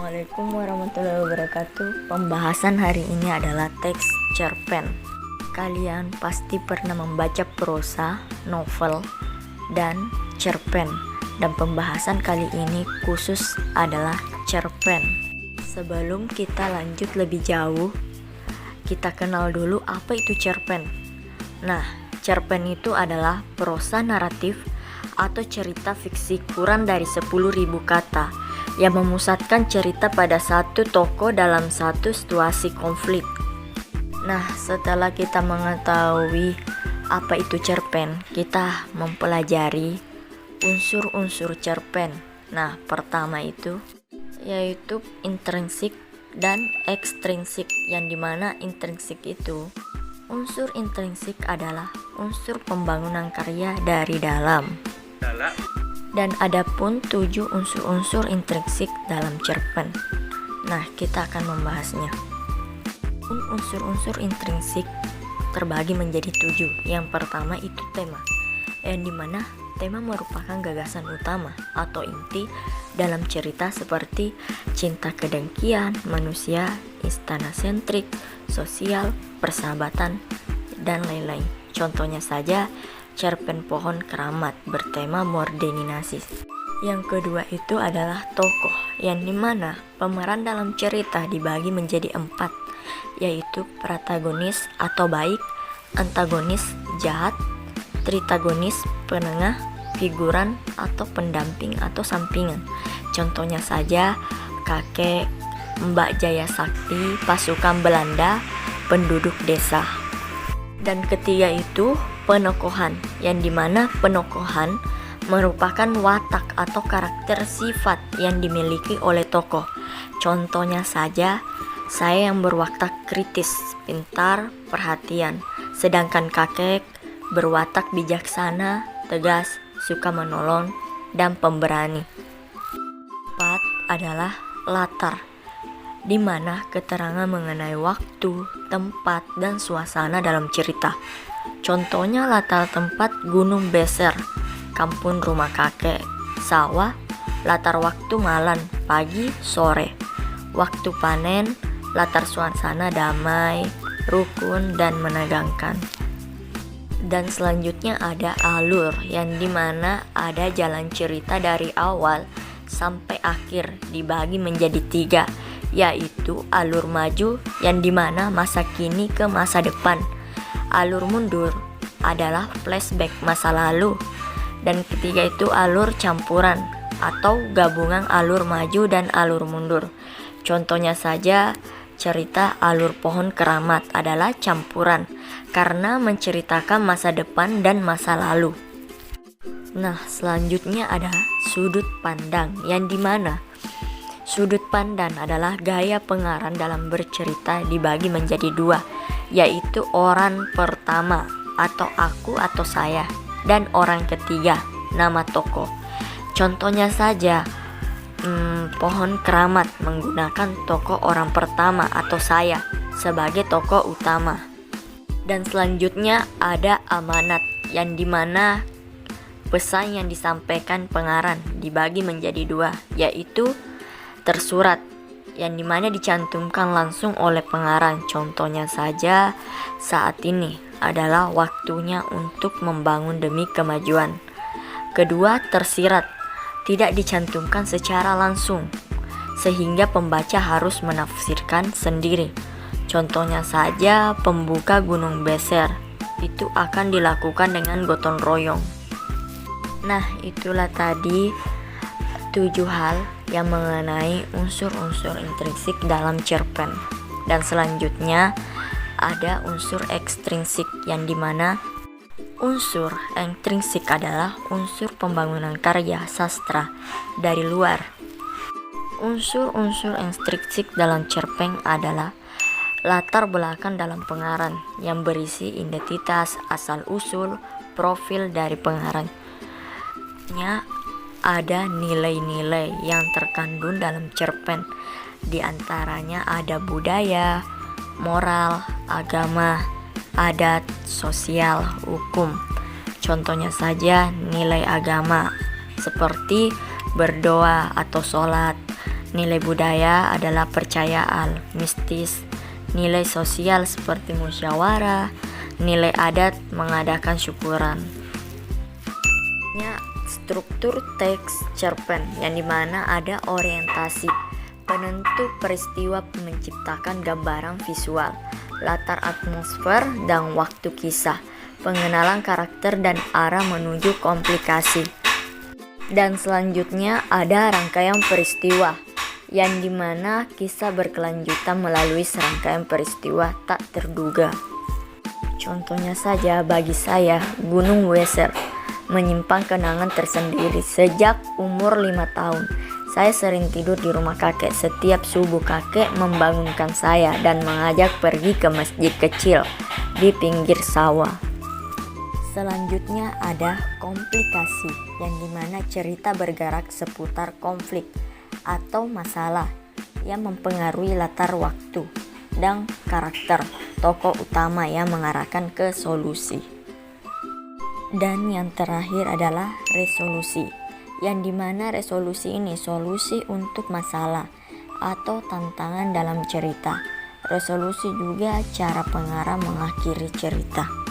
Assalamualaikum warahmatullahi wabarakatuh. Pembahasan hari ini adalah teks cerpen. Kalian pasti pernah membaca prosa, novel, dan cerpen. Dan pembahasan kali ini khusus adalah cerpen. Sebelum kita lanjut lebih jauh, kita kenal dulu apa itu cerpen. Nah, cerpen itu adalah prosa naratif atau cerita fiksi kurang dari 10.000 kata yang memusatkan cerita pada satu tokoh dalam satu situasi konflik. Nah, setelah kita mengetahui apa itu cerpen, kita mempelajari unsur-unsur cerpen. Nah, pertama itu yaitu intrinsik dan ekstrinsik, yang dimana intrinsik itu unsur intrinsik adalah unsur pembangunan karya dari dalam. Dan ada pun 7 unsur-unsur intrinsik dalam cerpen. Nah, kita akan membahasnya. Unsur-unsur intrinsik terbagi menjadi 7. Yang pertama itu tema, yang dimana tema merupakan gagasan utama atau inti dalam cerita seperti cinta kedengkian, manusia, istana sentrik, sosial, persahabatan, dan lain-lain. Contohnya saja cerpen Pohon Keramat bertema modernisasi. Yang kedua itu adalah tokoh, yang dimana pemeran dalam cerita dibagi menjadi 4, yaitu protagonis atau baik, antagonis jahat, tritagonis penengah, figuran atau pendamping atau sampingan. Contohnya saja kakek, Mbak Jaya Sakti, pasukan Belanda, penduduk desa. Dan ketiga itu penokohan, yang dimana penokohan merupakan watak atau karakter sifat yang dimiliki oleh tokoh. Contohnya saja, saya yang berwatak kritis, pintar, perhatian, sedangkan kakek berwatak bijaksana, tegas, suka menolong, dan pemberani. 4 adalah latar, di mana keterangan mengenai waktu, tempat, dan suasana dalam cerita. Contohnya latar tempat Gunung Beser, kampung rumah kakek, sawah, latar waktu malam, pagi, sore, waktu panen, latar suasana damai, rukun, dan menegangkan. Dan selanjutnya ada alur, yang dimana ada jalan cerita dari awal sampai akhir dibagi menjadi 3, yaitu alur maju, yang dimana masa kini ke masa depan. Alur mundur adalah flashback masa lalu. Dan ketiga itu alur campuran atau gabungan alur maju dan alur mundur. Contohnya saja cerita alur Pohon Keramat adalah campuran karena menceritakan masa depan dan masa lalu. Nah, selanjutnya ada sudut pandang, yang dimana sudut pandang adalah gaya pengarang dalam bercerita dibagi menjadi 2, yaitu orang pertama atau aku atau saya, dan orang ketiga, nama tokoh. Contohnya saja Pohon Keramat menggunakan tokoh orang pertama atau saya sebagai tokoh utama. Dan selanjutnya ada amanat, yang dimana pesan yang disampaikan pengarang dibagi menjadi 2, yaitu tersurat, yang dimana dicantumkan langsung oleh pengarang. Contohnya saja, saat ini adalah waktunya untuk membangun demi kemajuan. Kedua, tersirat, tidak dicantumkan secara langsung, sehingga pembaca harus menafsirkan sendiri. Contohnya saja, pembuka Gunung Beser, itu akan dilakukan dengan gotong royong. Nah, itulah tadi 7 hal yang mengenai unsur-unsur intrinsik dalam cerpen. Dan selanjutnya ada unsur ekstrinsik, yang dimana unsur intrinsik adalah unsur pembangunan karya sastra dari luar. Unsur-unsur intrinsik dalam cerpen adalah latar belakang dalam pengarang yang berisi identitas, asal-usul, profil dari pengarangnya. Ada nilai-nilai yang terkandung dalam cerpen. Di antaranya ada budaya, moral, agama, adat, sosial, hukum. Contohnya saja nilai agama seperti berdoa atau sholat, Nilai budaya adalah percayaan mistis, nilai sosial seperti musyawarah, nilai adat mengadakan syukuran. Struktur teks cerpen yang dimana ada orientasi penentu peristiwa menciptakan gambaran visual, latar atmosfer dan waktu kisah, pengenalan karakter dan arah menuju komplikasi. Dan selanjutnya ada rangkaian peristiwa yang dimana kisah berkelanjutan melalui serangkaian peristiwa tak terduga. Contohnya saja bagi saya, Gunung Weser menyimpan kenangan tersendiri. Sejak umur 5 tahun, saya sering tidur di rumah kakek. Setiap subuh kakek membangunkan saya dan mengajak pergi ke masjid kecil di pinggir sawah. Selanjutnya ada komplikasi, yang dimana cerita bergerak seputar konflik atau masalah yang mempengaruhi latar waktu dan karakter tokoh utama yang mengarahkan ke solusi. Dan yang terakhir adalah resolusi, yang dimana resolusi ini solusi untuk masalah atau tantangan dalam cerita. Resolusi juga cara pengarang mengakhiri cerita.